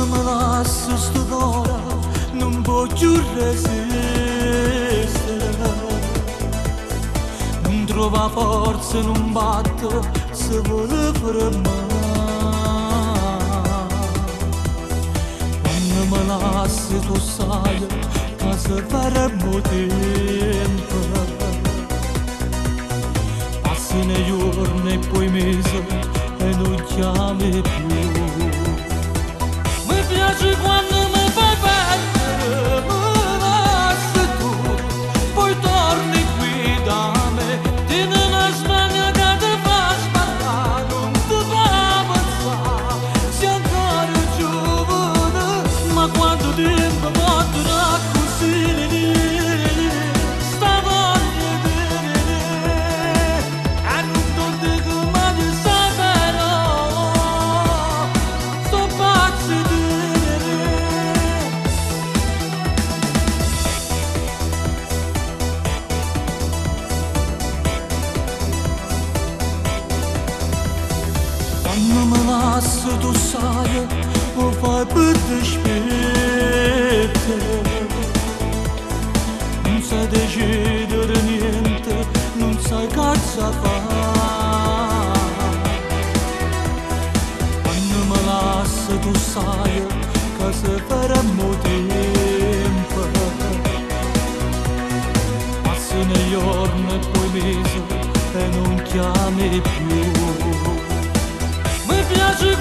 me lascio st'ora, non voglio resistere. Non trova forza, non batte, se vuole fermare. Quando me lasci tu sai, che se faremo tempo. Passano i giorni e poi mesi e non chiami più. Mi piace quando mi fai perdere, me lasci tu, poi torni qui da me. Tieni una smania che ti fa sbagliare, non ti fa pensare, sei ancora giovane, ma quanto tempo porterà così sta voglia di e non ti dico mai di sapere, sto pazzo di quando me lasci tu sai, o fai per dispetto. Non sai decidere niente, non sai cosa fare. Quando me lasci tu sai, che se faremo tempo. Passano i giorni e poi mesi e non chiami più. Mi piace